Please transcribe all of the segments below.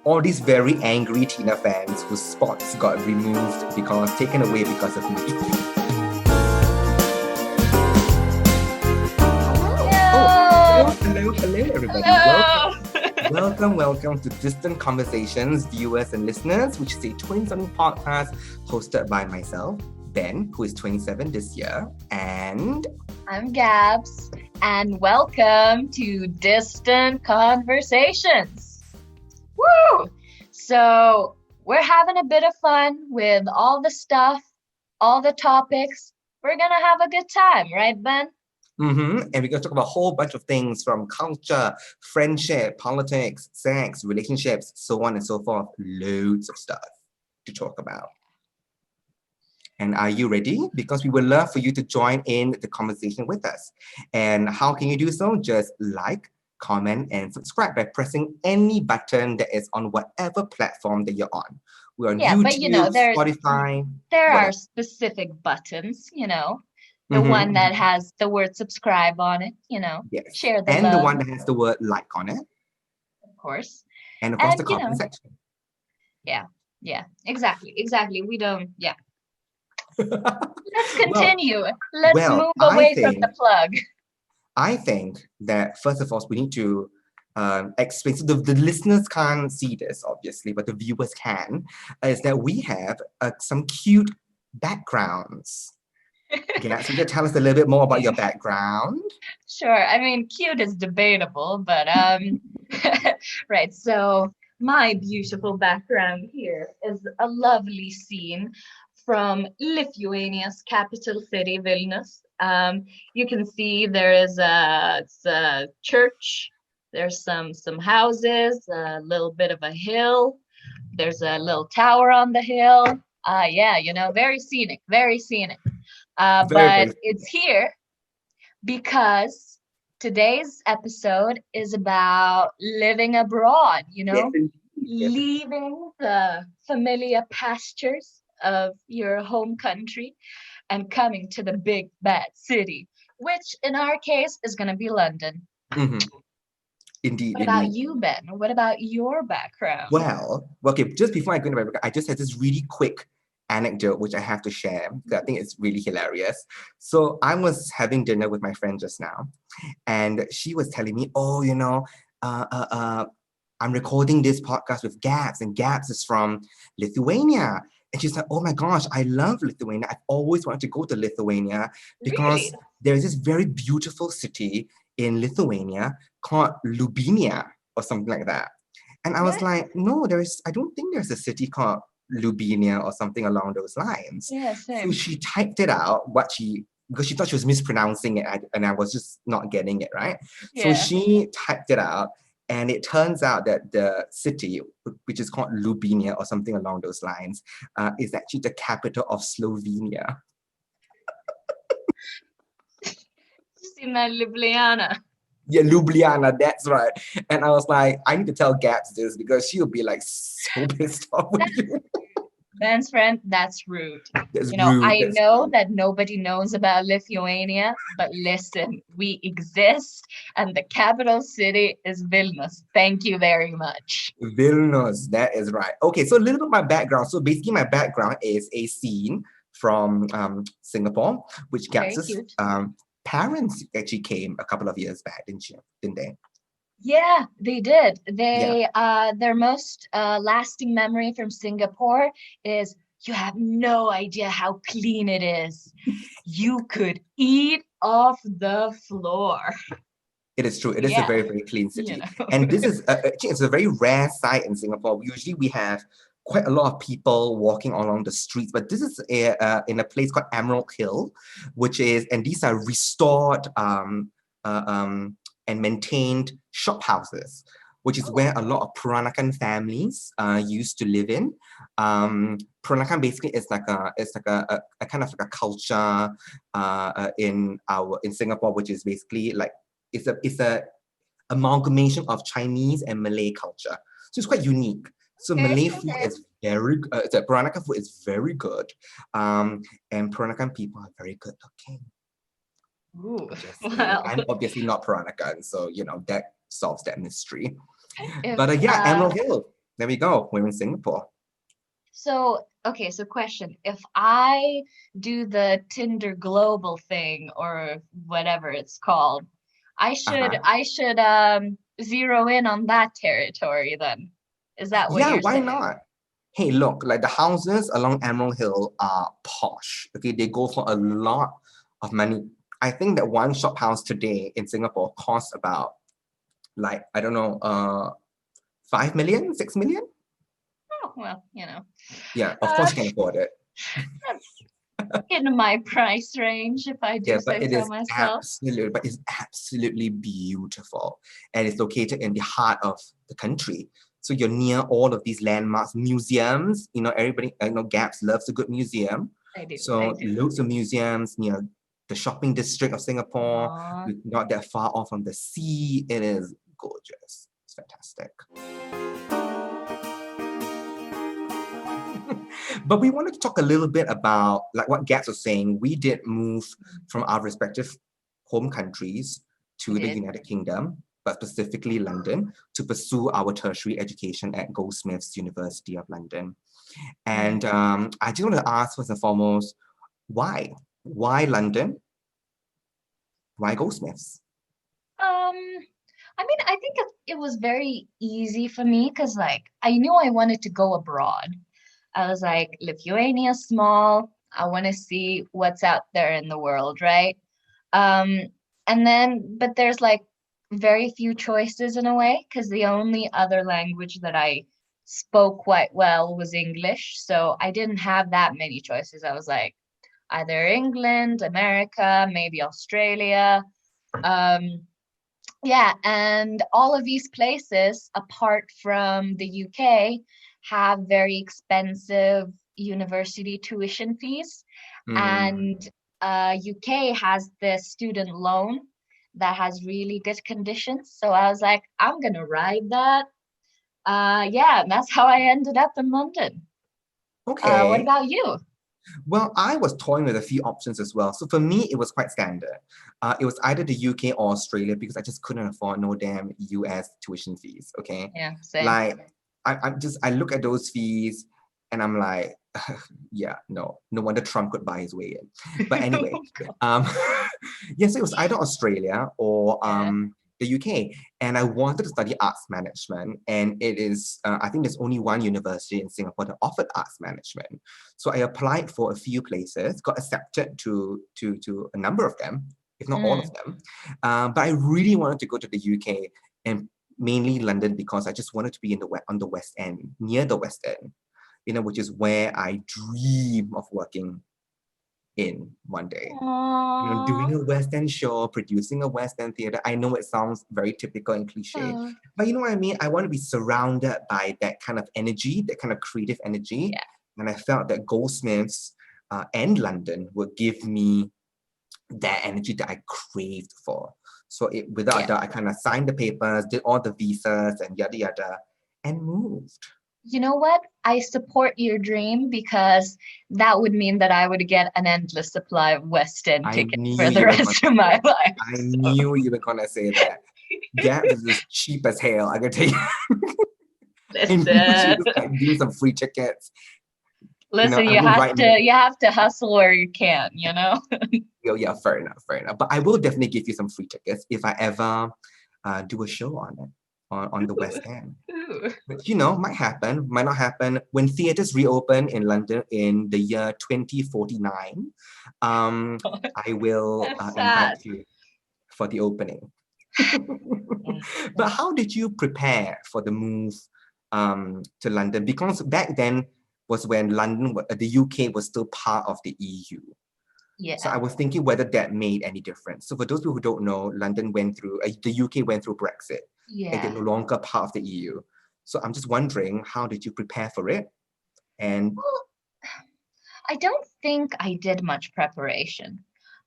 all these very angry Tina fans whose spots got removed taken away because of me. Hello, everybody. Hello. Welcome to Distant Conversations, viewers and listeners, which is a 20-something podcast hosted by myself, Ben, who is 27 this year, and I'm Gabs, and welcome to Distant Conversations. Woo! So we're having a bit of fun with all the stuff, all the topics. We're gonna have a good time, right, Ben? And we're going to talk about a whole bunch of things from culture, friendship, politics, sex, relationships, so on and so forth. Loads of stuff to talk about. And are you ready? Because we would love for you to join in the conversation with us. And how can you do so? Just like, comment, and subscribe by pressing any button that is on whatever platform that you're on. We're on YouTube, but Spotify. There are specific buttons, The one that has the word subscribe on it, Yes. Share the and love. The one that has the word like on it. Of course. And of course, the comment section. Yeah, exactly. We don't, Let's continue. Let's move away from the plug. I think that, first of all, we need to explain. So the listeners can't see this, obviously, but the viewers can, is that we have some cute backgrounds. Gabs, you can tell us a little bit more about your background. Sure. I mean, cute is debatable, but right. So my beautiful background here is a lovely scene from Lithuania's capital city, Vilnius. You can see there is a church. There's some houses, a little bit of a hill. There's a little tower on the hill. Very scenic, very scenic. But it's here because today's episode is about living abroad, leaving the familiar pastures of your home country and coming to the big bad city, which in our case is going to be London. Indeed. What about you, Ben? What about your background? Well, okay, just before I go into my background, I just had this really quick anecdote which I have to share because I think it's really hilarious. So I was having dinner with my friend just now, and she was telling me, I'm recording this podcast with Gabs, and Gabs is from Lithuania. And she's like, oh my gosh, I love Lithuania. I've always wanted to go to Lithuania because there's this very beautiful city in Lithuania called Lubinia or something like that. And I was like, no, I don't think there's a city called Lubinia or something along those lines. Yeah, same. So she typed it out, because she thought she was mispronouncing it, and I was just not getting it, right? Yeah. So she typed it out, and it turns out that the city, which is called Lubinia or something along those lines, is actually the capital of Slovenia. In Ljubljana. Yeah, Ljubljana, that's right. And I was like, I need to tell Gabs this because she'll be like so pissed off with you. Ben's friend, that's rude. That's rude. I know that nobody knows about Lithuania, but listen, we exist, and the capital city is Vilnius. Thank you very much. Vilnius, that is right. Okay, so a little bit of my background. So basically, my background is a scene from Singapore, which Gabs' parents actually came a couple of years back, didn't they? Yeah, they did. Their most lasting memory from Singapore is, you have no idea how clean it is. You could eat off the floor. It is true. It is a very, very clean city. And this is actually, it's a very rare sight in Singapore. Usually we have quite a lot of people walking along the streets, but this is in a place called Emerald Hill, and these are restored and maintained shop houses, which is where a lot of Peranakan families used to live in. Peranakan basically is like a kind of like a culture in Singapore, which is basically like it's a amalgamation of Chinese and Malay culture. So it's quite unique. So Malay food is very Peranakan food is very good, and Peranakan people are very good looking. Ooh, I'm obviously not Peranakan, so that solves that mystery. But Emerald Hill. there we go. We're in Singapore. So, okay, so question. If I do the Tinder global thing or whatever it's called, Uh-huh. I should zero in on that territory then. Is that what Yeah, you're why saying? not? Hey, look, like the houses along Emerald Hill are posh. Okay, they go for a lot of money. I think that one shop house today in Singapore costs about like, I don't know, 5 million, 6 million? Oh, well, you know, Yeah, of uh, course you can afford it. that's in my price range, if I do Yeah, but say it so is myself. absolutely, but it's absolutely beautiful. And it's located in the heart of the country. So you're near all of these landmarks, museums. Everybody, Gabs loves a good museum. I do, I So do. loads of museums near the shopping district of Singapore. Aw. You're not that far off from the sea. It is gorgeous. It's fantastic. But we wanted to talk a little bit about, like what Gats was saying, we did move from our respective home countries We to the did. United Kingdom, but specifically London, to pursue our tertiary education at Goldsmiths University of London. Mm. And I just want to ask first and foremost, why? Why London? Why Goldsmiths? I mean, I think it was very easy for me because, like, I knew I wanted to go abroad. I was like, Lithuania's small. I want to see what's out there in the world, right? Um, and then, but there's like very few choices in a way because the only other language that I spoke quite well was English. So I didn't have that many choices. I was like, either England, America, maybe Australia. Um, yeah, and all of these places, apart from the UK, have very expensive university tuition fees. Mm, And UK has this student loan that has really good conditions. So I was like, I'm gonna ride that. Yeah, and that's how I ended up in London. What okay. about you? Well, I was toying with a few options as well. So for me, it was quite standard. It was either the UK or Australia because I just couldn't afford no damn US tuition fees. Okay, Yeah, same. like I look at those fees and I'm like, yeah, no wonder Trump could buy his way in. But anyway, um, yes, it was either Australia or Yeah. the UK, and I wanted to study arts management, and it is I think there's only one university in Singapore that offered arts management. So I applied for a few places, got accepted to a number of them, if not all of Mm. them. But I really wanted to go to the UK and mainly London because I just wanted to be on the West End, near the West End, which is where I dream of working in one day. Aww. Doing a West End show, producing a West End theater. I know it sounds very typical and cliche, Oh, but you know what I mean? I want to be surrounded by that kind of energy, that kind of creative energy. yeah, And I felt that Goldsmiths and London would give me that energy that I craved for. So without a yeah. doubt, I kind of signed the papers, did all the visas and yada yada, and moved. You know what? I support your dream because that would mean that I would get an endless supply of West End I tickets knew for the you were going rest to of say my that. life. I So knew you were going to say that. Gap is as cheap as hell, I can tell you. I knew she listen, was like, give me some free tickets. listen, I will write more. you have to hustle where you can, you know? Oh, yeah, fair enough, fair enough. But I will definitely give you some free tickets if I ever do a show on it, on the West End. Ooh. Which, might happen, might not happen. When theaters reopen in London in the year 2049, I will That's sad. invite you for the opening. Mm. But how did you prepare for the move to London? Because back then was when the UK was still part of the EU. So I Yeah. was thinking whether that made any difference. So for those people who don't know, the UK went through Brexit, and they're Yeah. no longer part of the EU. So I'm just wondering, how did you prepare for it? And Well, I don't think I did much preparation.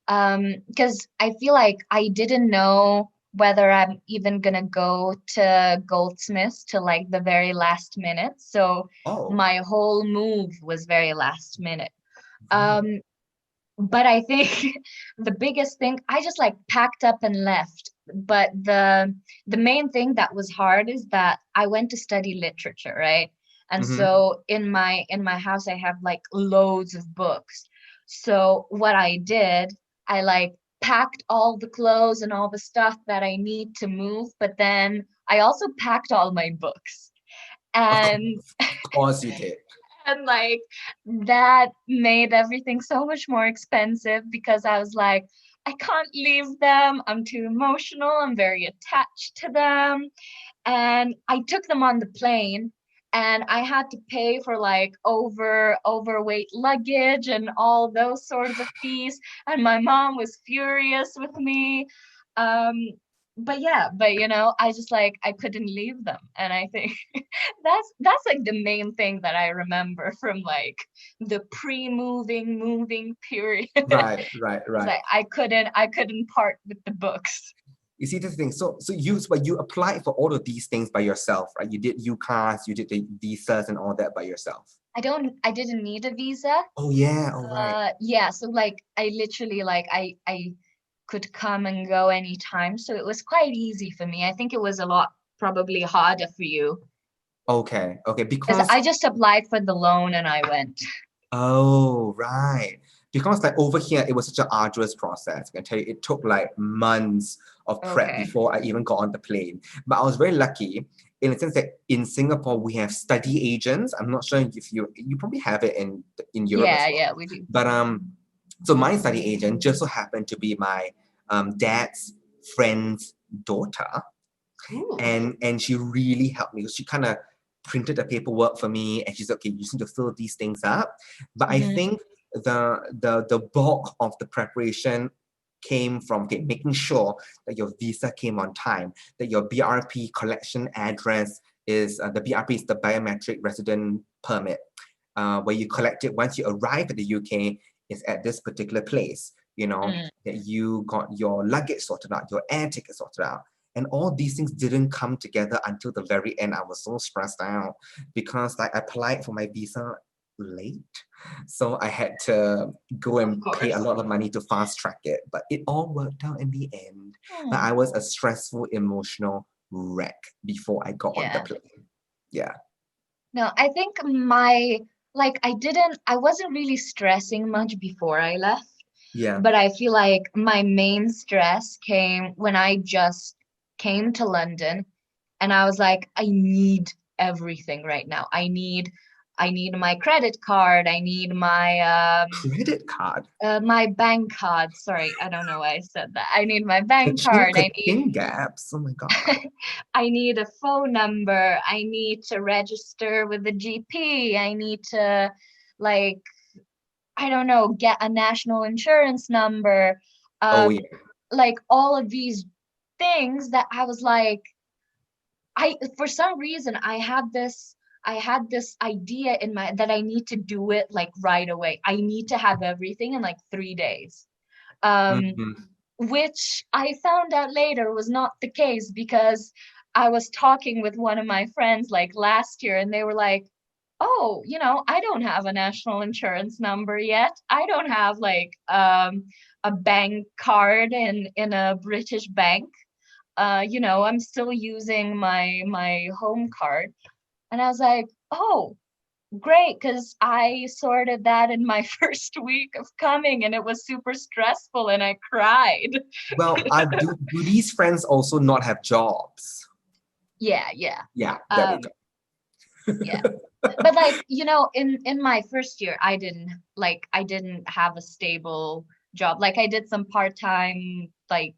Because I feel like I didn't know whether I'm even gonna go to Goldsmiths till like the very last minute. So oh, my whole move was very last minute. right. Um, but I think the biggest thing, I just like packed up and left but the main thing that was hard is that I went to study literature, right? And Mm-hmm. so in my house I have like loads of books. So what I did, I like packed all the clothes and all the stuff that I need to move, but then I also packed all my books. Of And course, of course you did. and like that made everything so much more expensive because I was like, I can't leave them. I'm too emotional. I'm very attached to them. And I took them on the plane and I had to pay for like overweight luggage and all those sorts of fees. And my mom was furious with me. Um, but yeah, but you know, I just like I couldn't leave them. And I think that's like the main thing that I remember from like the moving period. Right, right, It's right. like I couldn't part with the books. You see the thing. But you applied for all of these things by yourself, right? You did UCAS, you did the visas and all that by yourself. I didn't need a visa. Oh yeah, all right. Yeah, so like I literally like I could come and go anytime, so it was quite easy for me. I think it was a lot probably harder for you Okay, okay. because Because I just applied for the loan and I went. oh right. Because like over here, it was such an arduous process. I can tell you, it took like months of prep Okay. before I even got on the plane. But I was very lucky in the sense that in Singapore we have study agents. I'm not sure if you probably have it in Europe as Yeah, well. yeah, we do. But so my study agent just so happened to be my dad's friend's daughter, Ooh. and she really helped me. She kind of printed the paperwork for me, and she's okay. You just need to fill these things up. But I Hmm. think the bulk of the preparation came from okay, making sure that your visa came on time, that your BRP collection address is the BRP is the biometric resident permit, where you collect it once you arrive at the UK is at this particular place. You know Mm. that you got your luggage sorted out, your air ticket sorted out, and all these things didn't come together until the very end. I was so stressed out because like I applied for my visa late. So I had to go Of and pay a course. lot of money to fast track it. But it all worked out in the end. But Hmm. I was a stressful, emotional wreck before I got on the Yeah. plane. Yeah. No, I think I wasn't really stressing much before I left, Yeah. but I feel like my main stress came when I just came to London and I was like, I need everything right now. I need my credit card. I need Credit card. my bank card. Sorry, I don't know why I said that. I need my The bank ching card. ka-ching gaps. Oh my God. I need a phone number. I need to register with the GP. I need to, like, I don't know, get a national insurance number. Oh Um, yeah. like all of these things that I was like, for some reason, I had this idea in my that I need to do it like right away. I need to have everything in like 3 days. Um, Mhm. which I found out later was not the case because I was talking with one of my friends like last year and they were like, "Oh, you know, I don't have a national insurance number yet. I don't have like a bank card in a British bank. You know, I'm still using my home card." And I was like, "Oh, great, because I sorted that in my first week of coming and it was super stressful and I cried." Well, do these friends also not have jobs? Yeah, yeah. Yeah, there we Um, go. yeah. But like, you know, in my first year, I didn't have a stable job. Like I did some part-time like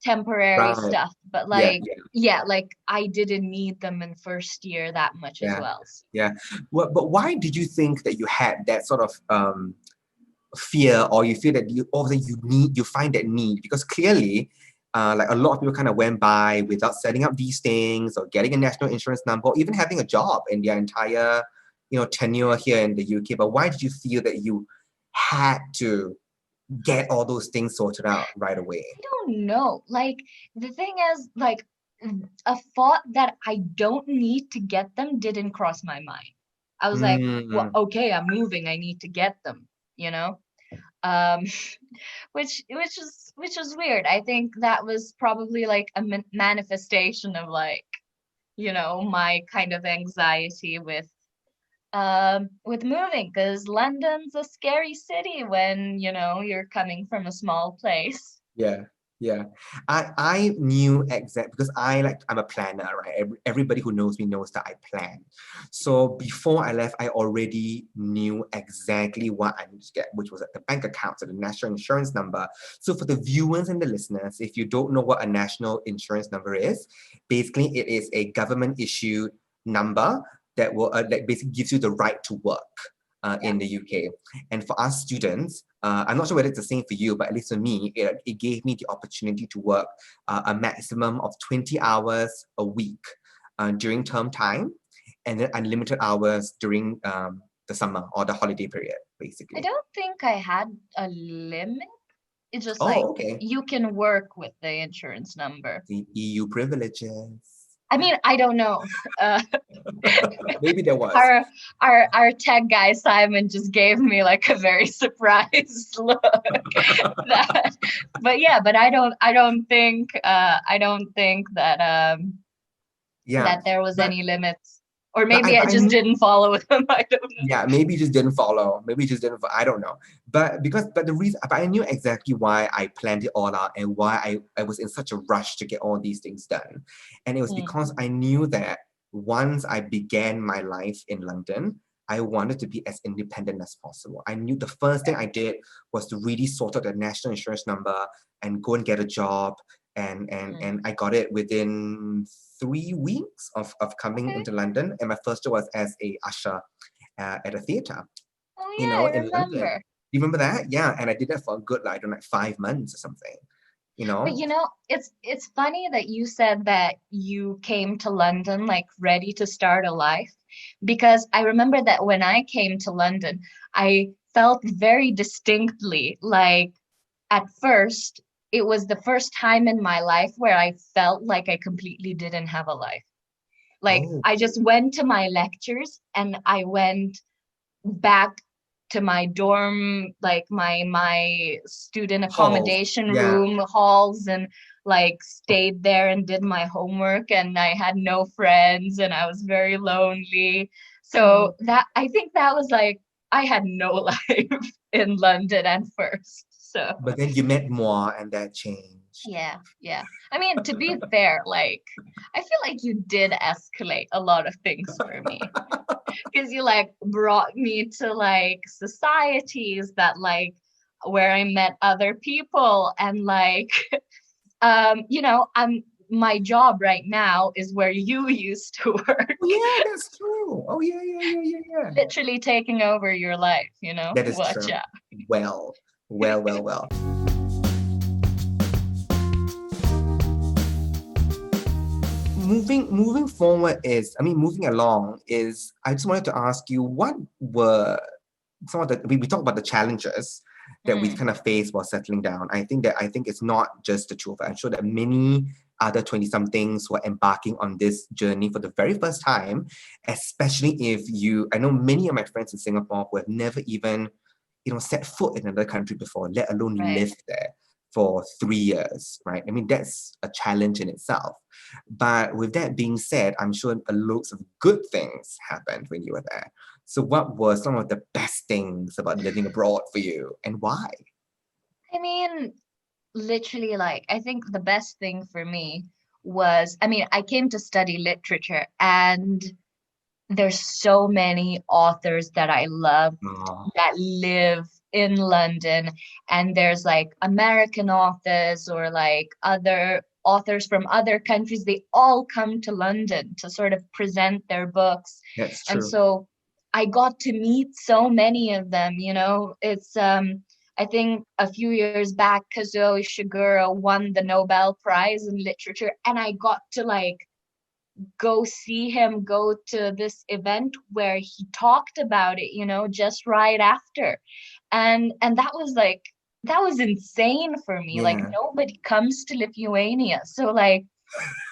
temporary Right. stuff, but Yeah, like yeah, yeah, like I didn't need them in first year that much as yeah, well. yeah. Well, but why did you think that you had that sort of fear, or you feel that you find that need? Because clearly, like a lot of people kind of went by without setting up these things or getting a national insurance number or even having a job in their entire, tenure here in the UK. But why did you feel that you had to get all those things sorted out right away? I don't know. Like the thing is, like a thought that I don't need to get them didn't cross my mind. I was like, well, Mm, okay, I'm moving. I need to get them, you know? um, which is weird. I think that was probably like a manifestation of like, my kind of anxiety with moving, because London's a scary city when, you're coming from a small place. Yeah, yeah. I knew exact because I'm a planner, right? Everybody who knows me knows that I plan. So before I left, I already knew exactly what I needed to get, which was at the bank account, so the national insurance number. So for the viewers and the listeners, if you don't know what a national insurance number is, basically it is a government issued number that basically gives you the right to work Yeah. in the UK. And for us students, I'm not sure whether it's the same for you, but at least for me, it gave me the opportunity to work a maximum of 20 hours a week during term time, and then unlimited hours during the summer or the holiday period, I basically. don't think I had a limit. It's just like Oh, okay. you can work with the insurance number. The EU privileges. I mean, I don't know. Uh, Maybe there was. our our tech guy Simon just gave me like a very surprised look. That, but yeah, but I don't think that Yeah, that there was but any limits, or but I maybe I but I just knew. didn't follow them. I don't know. Yeah, maybe you just didn't follow. Maybe you just didn't. I don't know. But the reason, but I knew exactly why I planned it all out and why I was in such a rush to get all these things done, and it was Hmm. because I knew that once I began my life in London, I wanted to be as independent as possible. I knew the first thing I did was to really sort out the national insurance number and go and get a job, and Hmm. I got it within 3 weeks of coming Okay. into London, and my first job was as a usher at a theater, Oh yeah, I in London. remember. You remember that? Yeah, and I did that for a good, like, I don't know, like 5 months or something, you But know? it's funny that you said that you came to London like ready to start a life, because I remember that when I came to London, I felt very distinctly like at first it was the first time in my life where I felt like I completely didn't have a life. Like Oh, I just went to my lectures and I went back to my dorm, like my student halls. accommodation Yeah. room halls, and like stayed there and did my homework, and I had no friends and I was very lonely. Oh. So that I think that was like I had no life in London at first. So But then you met moi and that changed. yeah, yeah. I mean, to be fair, like I feel like you did escalate a lot of things for me, because you like brought me to like societies that like where I met other people, and like I'm my job right now is where you used to work. Oh, yeah, that's true. Oh, yeah, yeah, yeah, yeah, yeah. Literally taking over your life, That is watch true. out. Well, well, well, well. Moving forward is, I mean, moving along is, I just wanted to ask you, what were some of the, we talked about the challenges that we Mm, kind of faced while settling down. I think it's not just the two of us. I'm sure that many other 20 somethings who are embarking on this journey for the very first time, especially if I know many of my friends in Singapore who have never even, set foot in another country before, let alone right. lived there for 3 years, right? I mean, that's a challenge in itself. But with that being said, I'm sure loads of good things happened when you were there. So what were some of the best things about living abroad for you and why? I mean, literally, like I think the best thing for me was, I mean, I came to study literature, and there's so many authors that I love Oh, that live in London, and there's like American authors or like other authors from other countries. They all come to London to sort of present their books. that's And true. so I got to meet so many of them. It's I think a few years back Kazuo Ishiguro won the Nobel Prize in literature, and I got to like go see him go to this event where he talked about it, just right after. And that was insane for me. Like Yeah. nobody comes to Lithuania. So like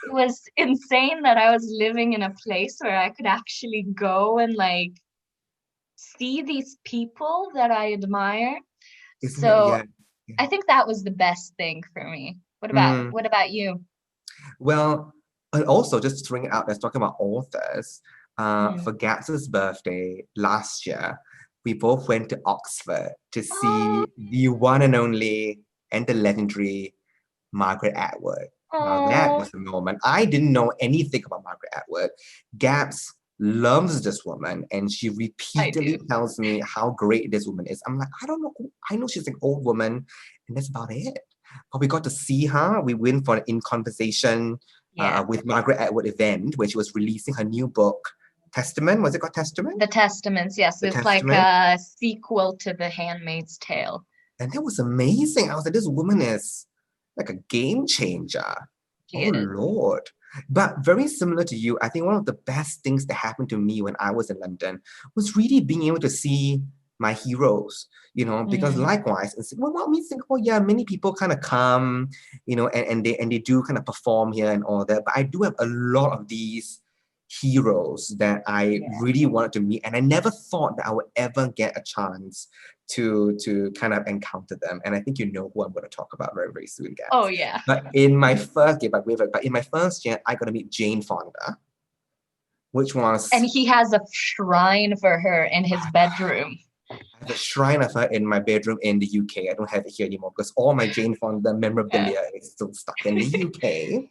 it was insane that I was living in a place where I could actually go and like see these people that I admire. Isn't it? So Yeah. Yeah. I think that was the best thing for me. Mm, What about you? well, and also just throwing it out, let's talk about authors. Mm. For Gats's birthday last year, we both went to Oxford to Oh, see the one and only and the legendary Margaret Atwood. Now that oh, was a moment. I didn't know anything about Margaret Atwood. Gabs loves this woman, and she I do. repeatedly tells me how great this woman is. I'm like, I don't know. I know she's an old woman, and that's about it. But we got to see her. We went for an in conversation Yeah. with Margaret Atwood event where she was releasing her new book, Testament. Was it called Testament? The Testaments, yes, The it's like Testament. a sequel to The Handmaid's Tale. And that was amazing. I was like, this woman is like a game changer. She Oh is. Lord. But very similar to you, I think one of the best things that happened to me when I was in London was really being able to see my heroes, because Mm. likewise, in Singapore, well, I mean, Singapore, yeah, many people kind of come, and they do kind of perform here and all that. But I do have a lot of these heroes that I Yeah. really wanted to meet, and I never thought that I would ever get a chance to kind of encounter them. And I think you know who I'm going to talk about very, very soon, Oh guys. yeah. But in my first year, but in my first year, I got to meet Jane Fonda, which And was he has a shrine for her in his bedroom. I have a shrine of her in my bedroom in the UK. I don't have it here anymore because all my Jane Fonda Yeah. memorabilia is still stuck in the UK.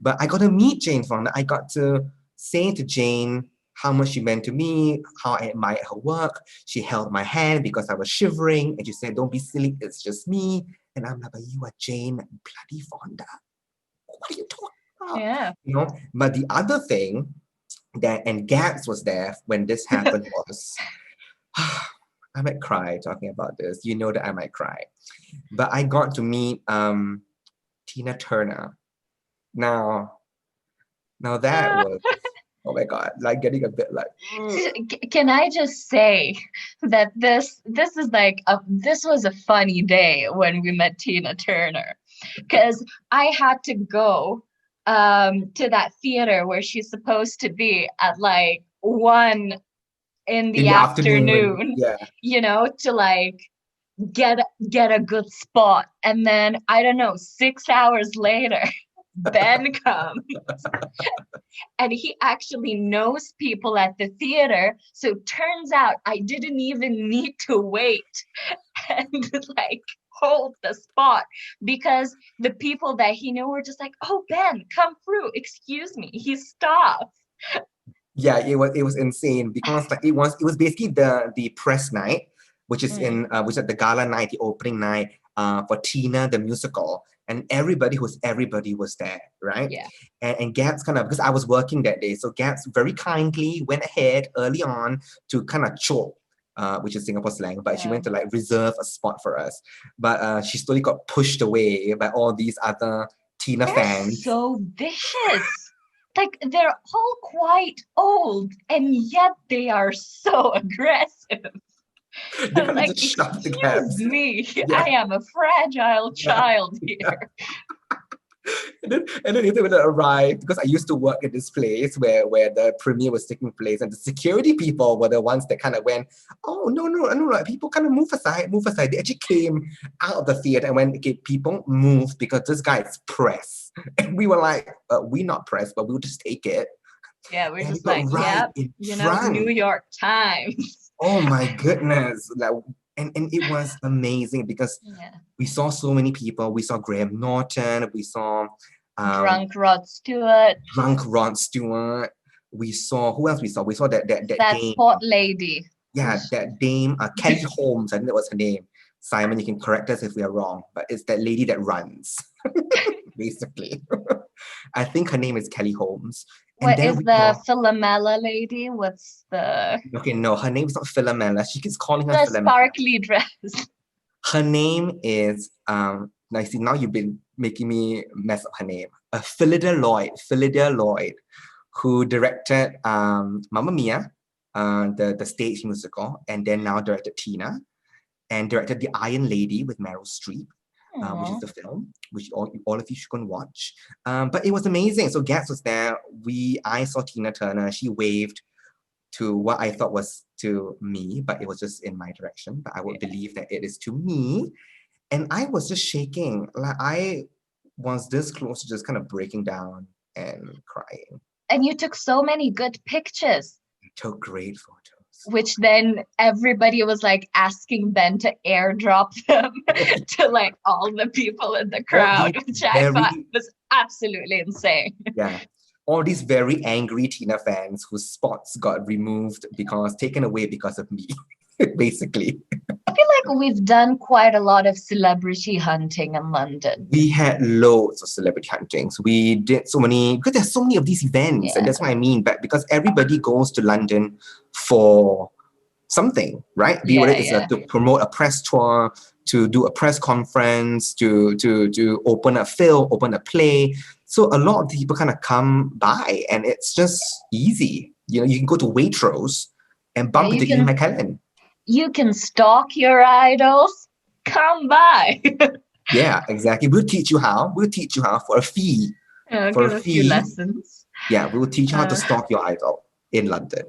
But I got to meet Jane Fonda. I got to say to Jane how much she meant to me, how I admired her work. She held my hand because I was shivering, and she said, "Don't be silly, it's just me." And I'm like, "But you are Jane bloody Fonda. What are you talking about?" Yeah. But the other thing that, and Gabs was there when this happened was, I might cry talking about this. You know that I might cry. But I got to meet Tina Turner. Now, now that was, oh my God, like getting a bit like, Can I just say that this is like this was a funny day when we met Tina Turner, because I had to go to that theater where she's supposed to be at like 1 in in the the afternoon. afternoon, Yeah. to like get get a good spot. And then I don't know, 6 hours later, Ben comes and he actually knows people at the theater. So turns out I didn't even need to wait and like hold the spot because the people that he knew were just like, "Oh, Ben, come through. Excuse me." He stopped. Yeah, it was insane because like it was basically the press night, which is Mm, which is the gala night, the opening night for Tina the musical, and everybody was there, right? yeah. And Gabs kind of, because I was working that day, so Gabs very kindly went ahead early on to kind of choke. Which is Singapore slang, but she Yeah. went to like reserve a spot for us. But she slowly got pushed away by all these other Tina They're fans. so vicious. Like they're all quite old and yet they are so aggressive. They I was kind of like, just shoved the excuse Gabs. me, I Yeah. am a fragile Yeah. child Yeah. here. And then when it arrived, because I used to work at this place where the premiere was taking place, and the security people were the ones that kind of went, "Oh no, no, no, no, people kind of move aside, move aside." They actually came out of the theater and went, "Okay, people move because this guy is press." And we were like, "We're not pressed, but we'll just take it." Yeah, we're And we just got like, right yep, in New front. York Times. Oh my goodness. Like, and it was amazing because Yeah. we saw so many people. We saw Graham Norton. We saw um, Drunk Rod Stewart, drunk Rod Stewart. We saw who else we saw? We saw that that dame. sport lady. Yeah, Who's that dame, Kelly Holmes. I think that was her name. Simon, you can correct us if we are wrong, but it's that lady that runs, basically. I think her name is Kelly Holmes. And what then is we the saw, Philomela lady? What's okay, no, her name is not Philomela. She keeps calling her the Philomela. sparkly dress? Her name is now see, now you've been making me mess up her name. Philida Lloyd, who directed Mamma Mia, the stage musical, and then now directed Tina, and directed The Iron Lady with Meryl Streep, which is Aw. the film, which all of you should go and watch. But it was amazing. So Gats was there. I saw Tina Turner. She waved. to what I thought was to me, but it was just in my direction. But I would believe that it is to me. And I was just shaking. Like I was this close to just kind of breaking down and crying. And you took so many good pictures, I took great photos. which then everybody was like asking Ben to airdrop them to like all the people in the crowd, which I thought was absolutely insane. Yeah. All these very angry Tina fans whose spots got removed taken away because of me, basically. I feel like we've done quite a lot of celebrity hunting in London. We had loads of celebrity huntings. We did so many, because there's so many of these events, and that's what I mean. But because everybody goes to London for something, right? Be whether it's to promote a press tour, to do a press conference, to open a film, open a play. So a lot of people kind of come by, and it's just easy. You know, you can go to Waitrose and bump into Ian McKellen. You can stalk your idols. Come by. Yeah, exactly. We'll teach you how. We'll teach you how for a fee. For a few lessons. Yeah, we'll teach you how to stalk your idol in London.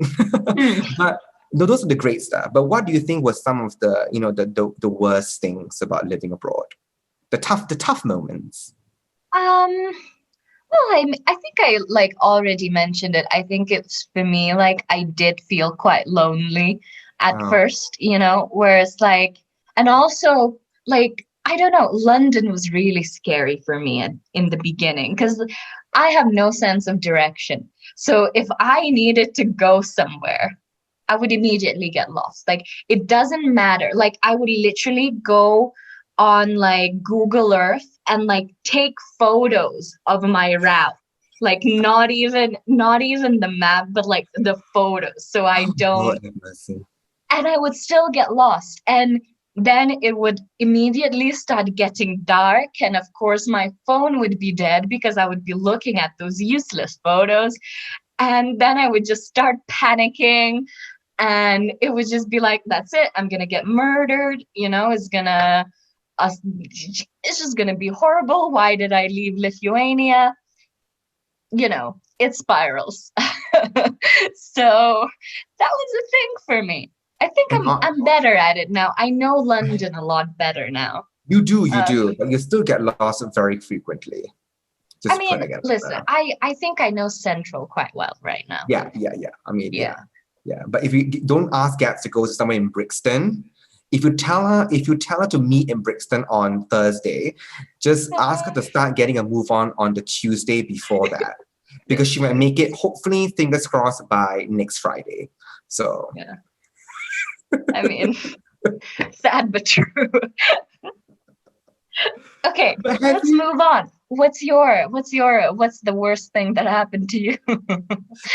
But those are the great stuff. But what do you think was some of the, you know, the worst things about living abroad? The tough moments. Well, I think I like already mentioned it. I think it's for me, like I did feel quite lonely at first, you know, whereas like, and also like, I don't know, London was really scary for me in the beginning because I have no sense of direction. So if I needed to go somewhere, I would immediately get lost. Like it doesn't matter. Like I would literally go on like Google Earth and like take photos of my route. Like not even the map, but like the photos. So I don't, and I would still get lost. And then it would immediately start getting dark. And of course, my phone would be dead because I would be looking at those useless photos. And then I would just start panicking. And it would just be like, that's it. I'm going to get murdered. You know, it's just going to be horrible. Why did I leave Lithuania? You know, it spirals. So that was a thing for me. I think I'm better at it now. I know London a lot better now. You do, but you still get lost very frequently. I mean, listen, I think I know Central quite well right now. Yeah. I mean, yeah. But if you don't ask Gabs to go to somewhere in Brixton, if you tell her to meet in Brixton on Thursday, just ask her to start getting a move on the Tuesday before that, because she might make it, hopefully, fingers crossed, by next Friday. So yeah. I mean, sad but true. Okay, let's move on. What's the worst thing that happened to you?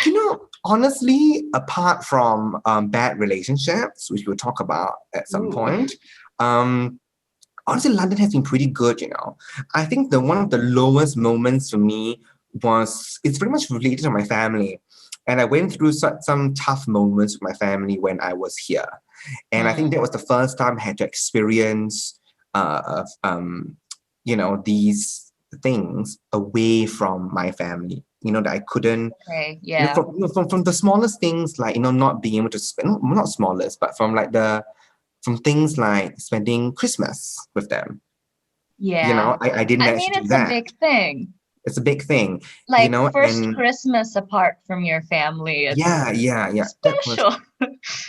You know, honestly, apart from bad relationships, which we'll talk about at some point, honestly, London has been pretty good, you know. I think one of the lowest moments for me it's very much related to my family. And I went through some tough moments with my family when I was here. And I think that was the first time I had to experience, you know, these things away from my family. You know, that I couldn't, from the smallest things, like, you know, not being able to spend, not smallest, but from things like spending Christmas with them. Yeah. You know, I didn't manage to do that. It's a big thing. It's a big thing. Like, you know, first Christmas apart from your family. Yeah. Special.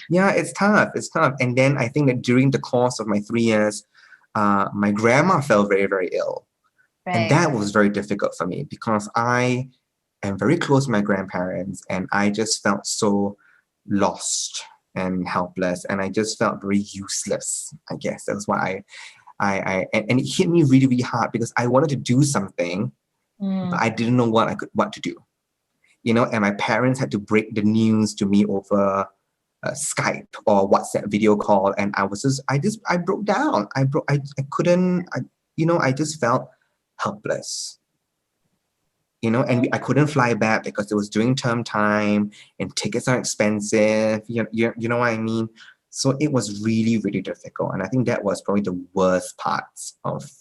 Yeah, it's tough. And then I think that during the course of my 3 years, my grandma fell very, very ill. Right. And that was very difficult for me because I am very close to my grandparents, and I just felt so lost and helpless, and I just felt very useless. I guess that's why and it hit me really, really hard because I wanted to do something, but I didn't know what to do. You know, and my parents had to break the news to me over Skype or WhatsApp video call, and I broke down. I couldn't. I just felt helpless. You know, and I couldn't fly back because it was during term time and tickets are expensive. You know what I mean? So it was really, really difficult. And I think that was probably the worst part of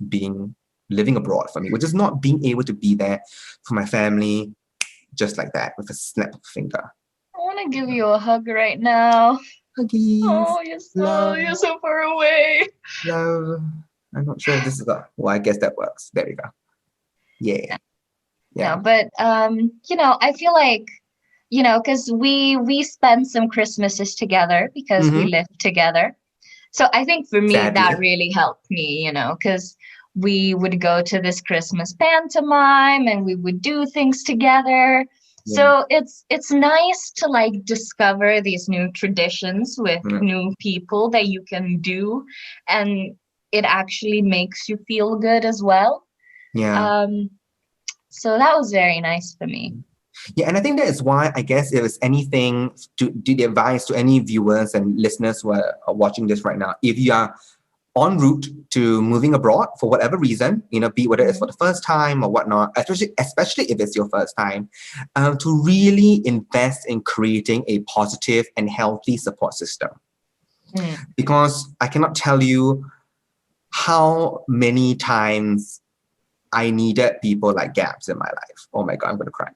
living abroad for me, which is not being able to be there for my family just like that with a snap of a finger. want to give you a hug right now. Huggies. Oh, Love. you're so far away. Love. I'm not sure if this is well, I guess that works. There you go. Yeah. No, but I feel like, because we spend some Christmases together because we Mm-hmm. live together. So I think for me that Sadly. really helped me, because we would go to this Christmas pantomime and we would do things together. Yeah. So it's nice to like discover these new traditions with Mm. new people that you can do, and it actually makes you feel good as well. Yeah. Um, so that was very nice for me. Yeah, and I think that is why I guess if it's anything to do the advice to any viewers and listeners who are watching this right now, if you are en route to moving abroad for whatever reason, be whether it's for the first time or whatnot, especially if it's your first time, to really invest in creating a positive and healthy support system. Because I cannot tell you how many times I needed people like Gabs in my life. Oh my God, I'm going to cry.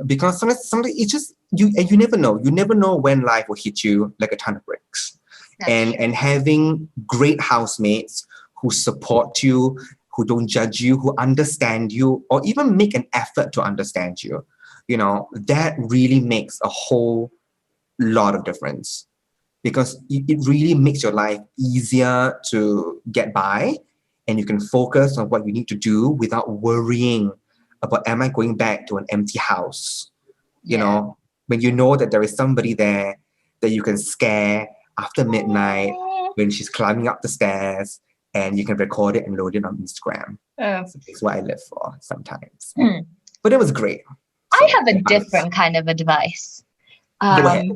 Because sometimes it's just, you never know. You never know when life will hit you like a ton of bricks. And having great housemates who support you, who don't judge you, who understand you, or even make an effort to understand you, that really makes a whole lot of difference. Because it really makes your life easier to get by, and you can focus on what you need to do without worrying about, am I going back to an empty house? When you know that there is somebody there that you can scare after midnight when she's climbing up the stairs, and you can record it and load it on Instagram. So that's what I live for sometimes. But it was great. I have a different kind of advice. Go ahead.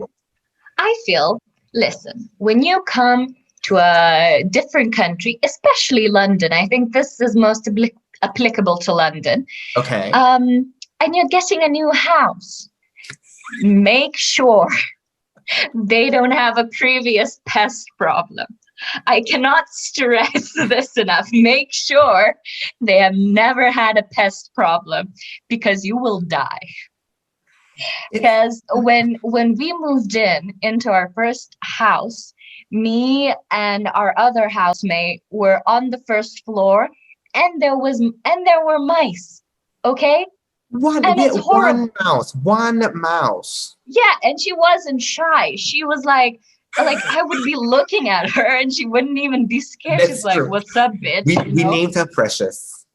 I feel, listen, when you come to a different country, especially London, I think this is most applicable to London. Okay. And you're getting a new house. Make sure they don't have a previous pest problem. I cannot stress this enough. Make sure they have never had a pest problem, because you will die. Because when we moved into our first house, me and our other housemate were on the first floor, and there were mice. Okay? One mouse. Yeah, and she wasn't shy. She was like I would be looking at her and she wouldn't even be scared. That's She's like, true. "What's up, bitch?" We named her Precious.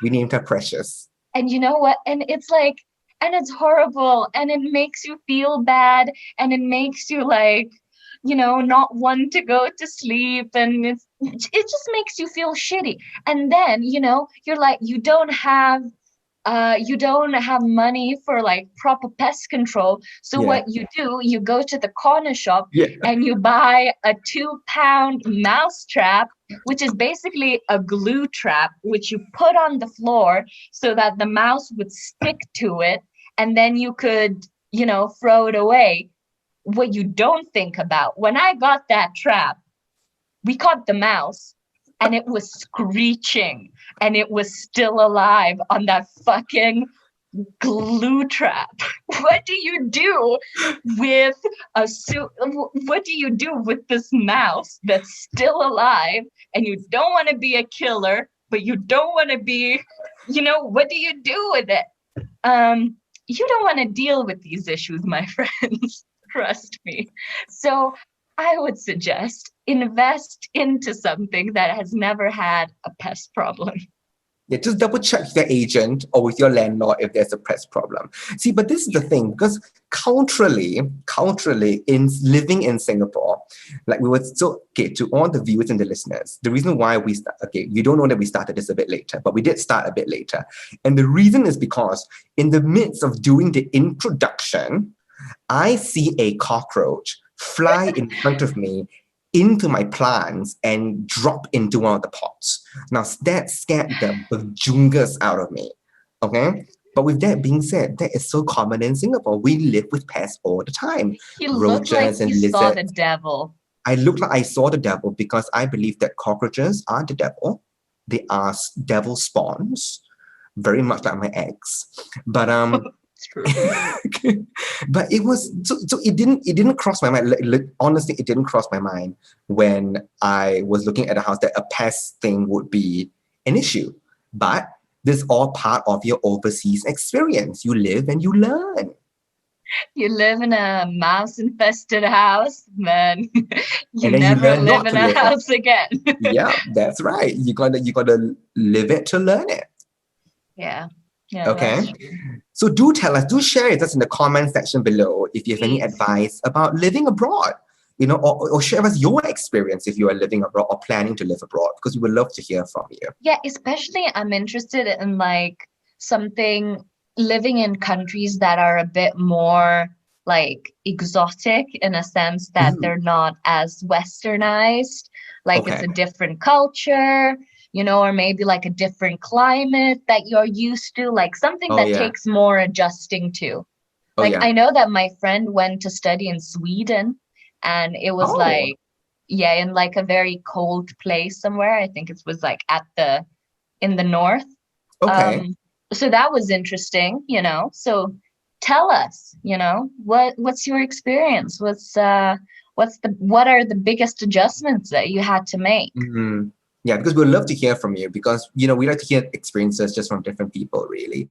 We named her Precious. And you know what? And it's like, and it's horrible, and it makes you feel bad, and it makes you like, not want to go to sleep, and it just makes you feel shitty. And then, you're like, you don't have money for like proper pest control. So what you do, you go to the corner shop and you buy a 2-pound mouse trap, which is basically a glue trap, which you put on the floor so that the mouse would stick to it, and then you could, throw it away. What you don't think about, when I got that trap, we caught the mouse, and it was screeching, and it was still alive on that fucking glue trap. What do you do with what do you do with this mouse that's still alive, and you don't want to be a killer, but you don't want to be, what do you do with it? You don't want to deal with these issues, my friends. Trust me. So I would suggest invest into something that has never had a pest problem. Yeah, just double check with your agent or with your landlord if there's a pest problem. See, but this is the thing, because culturally, in living in Singapore, like we were still, to all the viewers and the listeners, the reason why you don't know that we started this a bit later, but we did start a bit later. And the reason is because in the midst of doing the introduction, I see a cockroach fly in front of me into my plants and drop into one of the pots. Now, that scared the bajungas out of me, okay? But with that being said, that is so common in Singapore. We live with pests all the time. You look like you saw the devil. I look like I saw the devil because I believe that cockroaches are the devil. They are devil spawns, very much like my eggs. But It's true. But it was so it didn't cross my mind. Honestly, it didn't cross my mind when I was looking at a house that a pest thing would be an issue. But this is all part of your overseas experience. You live and you learn. You live in a mouse-infested house, then you And then you never learn live not in to a live it. house again. Yeah, that's right. You gotta live it to learn it. Yeah, yeah, Okay. that's true. So do tell us, do share with us in the comment section below if you have any Please. advice about living abroad, or share with us your experience if you are living abroad or planning to live abroad, because we would love to hear from you. Yeah, especially I'm interested in like something living in countries that are a bit more like exotic in a sense that Mhm. they're not as westernized, like it's Okay. a different culture, or maybe like a different climate that you're used to, like something Oh that yeah. takes more adjusting to. Oh Like yeah. I know that my friend went to study in Sweden and it was Oh, like, yeah, in like a very cold place somewhere. I think it was like at the in the north. okay. Um, so that was interesting. So tell us, what's your experience? What are the biggest adjustments that you had to make? Mhm. Yeah, because we'd love to hear from you because, we like to hear experiences just from different people, really.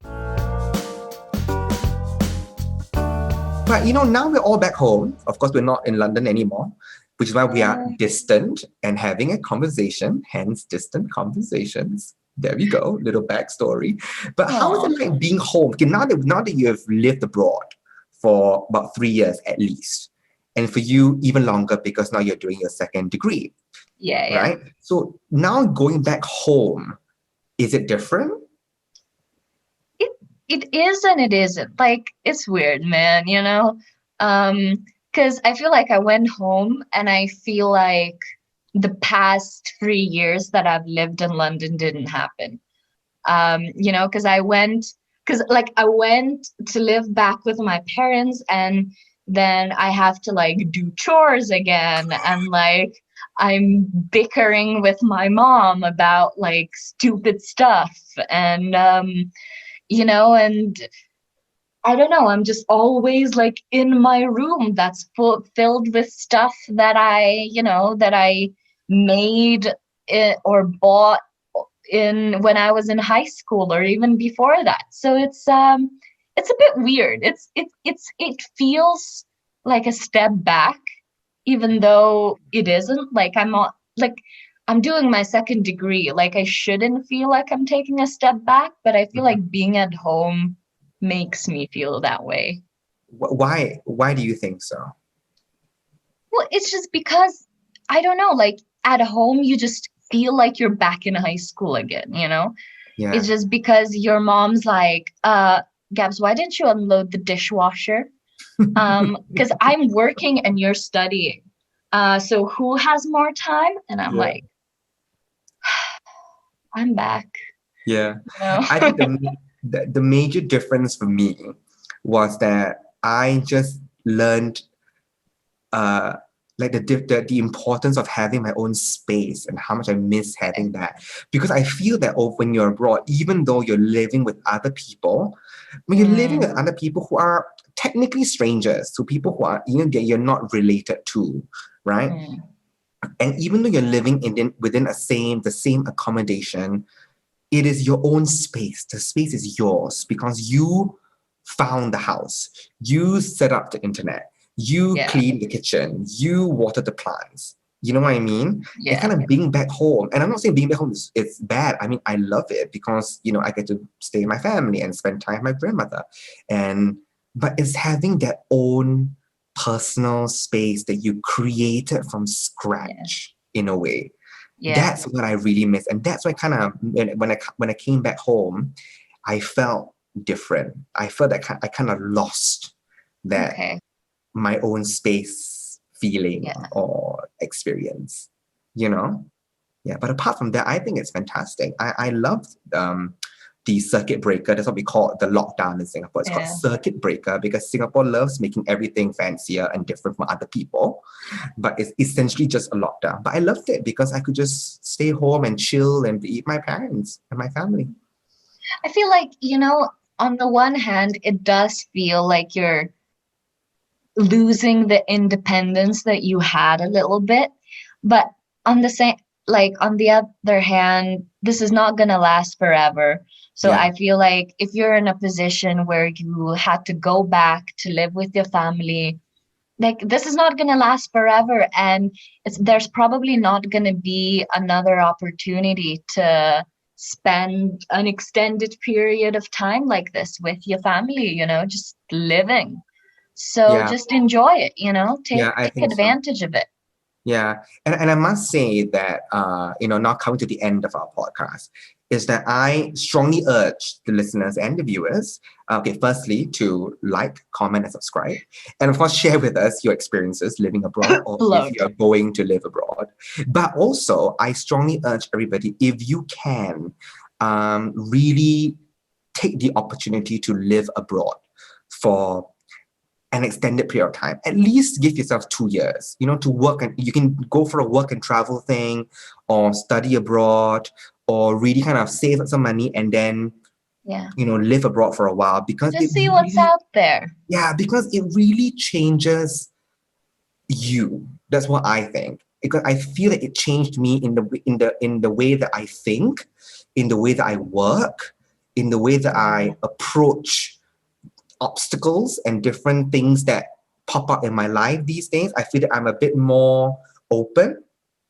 But now we're all back home. Of course, we're not in London anymore, which is why we are distant and having a conversation, hence distant conversations. There we go, little backstory. But how is Oh, it like being home? Okay, now that you have lived abroad for about 3 years at least, and for you even longer because now you're doing your second degree, yeah, yeah. right? So now going back home, is it different? It it is and it isn't. Like it's weird, man. Because I feel like I went home and I feel like the past 3 years that I've lived in London didn't happen. Because I went to live back with my parents and then I have to like do chores again and like I'm bickering with my mom about like stupid stuff and I don't know, I'm just always like in my room that's filled with stuff that I made or bought in when I was in high school or even before that. So it's a bit weird. It feels like a step back, even though it isn't. Like I'm not like I'm doing my second degree. Like I shouldn't feel like I'm taking a step back, but I feel Mhm. like being at home makes me feel that way. Why do you think so? Well, it's just because I don't know, like at home you just feel like you're back in high school again. It's Yeah. just because your mom's like, Gabs, why didn't you unload the dishwasher? Because I'm working and you're studying. So who has more time? And I'm Yeah. like, I'm back, Yeah. you know? I think the major difference for me was that I just learned uh like the importance of having my own space and how much I miss having that. Because I feel that when you're abroad, even though you're living with other people, when you're living with Mm, other people who are technically strangers, to people who are that you're not related to, right? mm, And even though you're living within the same accommodation, it is your own space. The space is yours because you found the house, you set up the internet, you yeah, clean the kitchen, you water the plants. You know what I mean? And yeah, kind of being back home. And I'm not saying being back home is it's bad. I mean, I love it because I get to stay with my family and spend time with my grandmother. But it's having that own personal space that you created from yeah, scratch in a way. yeah. That's what I really miss, and that's why kind of when I came back home, I felt different. I felt that I kind of lost that Okay, my own space feeling yeah. or experience. You know, yeah. But apart from that, I think it's fantastic. I love the circuit breaker. That's what we call the lockdown in Singapore. It's called Yeah. circuit breaker because Singapore loves making everything fancier and different from other people, but it's essentially just a lockdown. But I loved it because I could just stay home and chill and be with my parents and my family. I feel like, on the one hand, it does feel like you're losing the independence that you had a little bit, but on the same, like on the other hand, this is not gonna last forever. So Yeah. I feel like if you're in a position where you had to go back to live with your family, like this is not gonna last forever, and there's probably not gonna be another opportunity to spend an extended period of time like this with your family, just living. So Yeah. just enjoy it, take Yeah, I take think so. advantage of it. Yeah, and I must say that now coming to the end of our podcast, is that I strongly urge the listeners and the viewers, okay, firstly to like, comment, and subscribe, and of course share with us your experiences living abroad or if Bloat. you are going to live abroad. But also, I strongly urge everybody, if you can, really take the opportunity to live abroad for an extended period of time. At least give yourself 2 years, to work, and you can go for a work and travel thing, or study abroad, or really kind of save up some money and then, Yeah. Live abroad for a while, because Just see what's out there. because it really changes you. That's what I think. Because I feel that it changed me in the way that I think, in the way that I work, in the way that I approach obstacles and different things that pop up in my life these days. I feel that I'm a bit more open.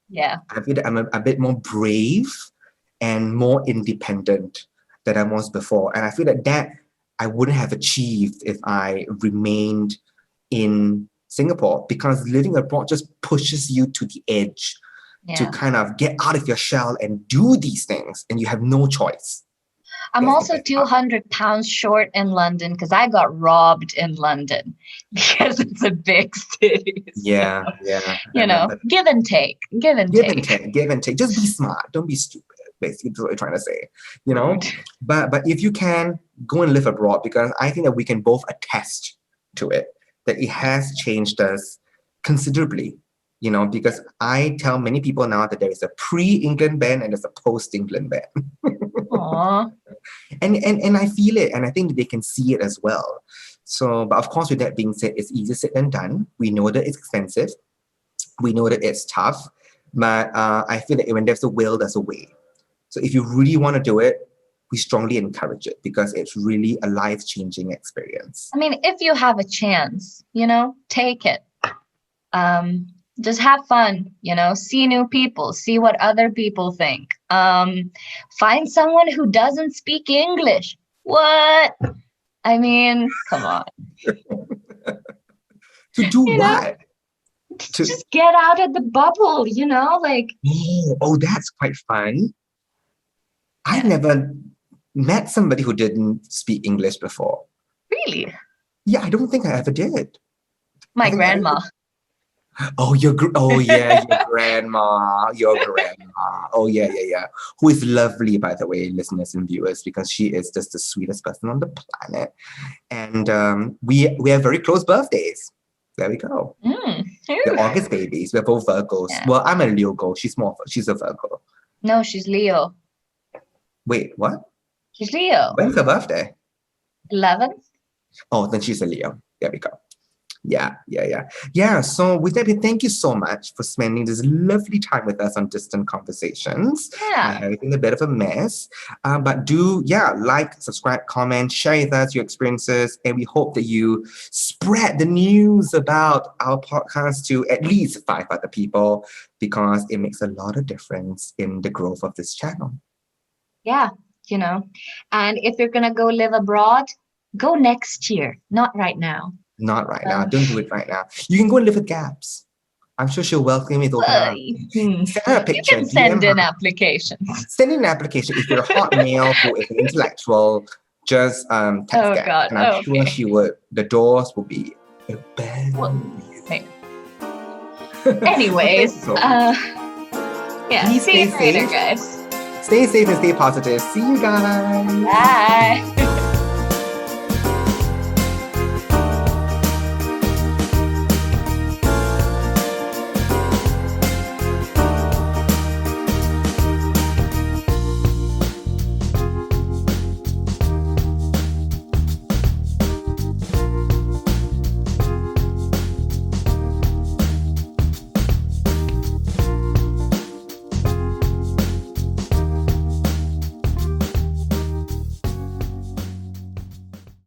Yeah. I feel that I'm a bit more brave and more independent than I was before. And I feel that I wouldn't have achieved if I remained in Singapore, because living abroad just pushes you to the edge to Yeah. kind of get out of your shell and do these things, and you have no choice. I'm That's the also best part. 200 pounds short in London because I got robbed in London because it's a big city. Yeah, So, yeah. I remember. give and take. Give and take. Just be smart. Don't be stupid. Basically, that's what you're trying to say. Rude. But if you can, go and live abroad, because I think that we can both attest to it, that it has changed us considerably. Because I tell many people now that there is a pre-England Ben and there's a post-England Ben. Aw. And I feel it, and I think that they can see it as well. So, but of course, with that being said, it's easier said than done. We know that it's expensive. We know that it's tough, but I feel that when there's a will, there's a way. So if you really want to do it, we strongly encourage it, because it's really a life-changing experience. I mean, if you have a chance, take it. Just have fun, see new people, see what other people think. Find someone who doesn't speak English. What? I mean, come on. To do what? Just get out of the bubble, like. Oh, that's quite fun. I've never met somebody who didn't speak English before. Really? Yeah, I don't think I ever did. My grandma. Oh, your grandma. Oh, yeah. Who is lovely, by the way, listeners and viewers, because she is just the sweetest person on the planet. And we have very close birthdays. There we go. We're August babies. We're both Virgos. Yeah. Well, I'm a Leo girl. She's a Virgo. No, she's Leo. Wait, what? She's Leo. When's her birthday? 11th. Oh, then she's a Leo. There we go. Yeah. So with that, thank you so much for spending this lovely time with us on Distant Conversations. Yeah. Everything a bit of a mess. But do, like, subscribe, comment, share with us your experiences. And we hope that you spread the news about our podcast to at least 5 other people, because it makes a lot of difference in the growth of this channel. Yeah, and if you're going to go live abroad, go next year, not right now. Not right now. Don't do it right now. You can go and live with Gabs. I'm sure she'll welcome you with open arms. Send her a picture. You can send in applications. Send in an application. If you're a hot male who is an intellectual, just text Gabs. God. And I'm sure she would. The doors will be open. Well, anyways, please see you later, guys. Stay safe and stay positive. See you guys. Bye.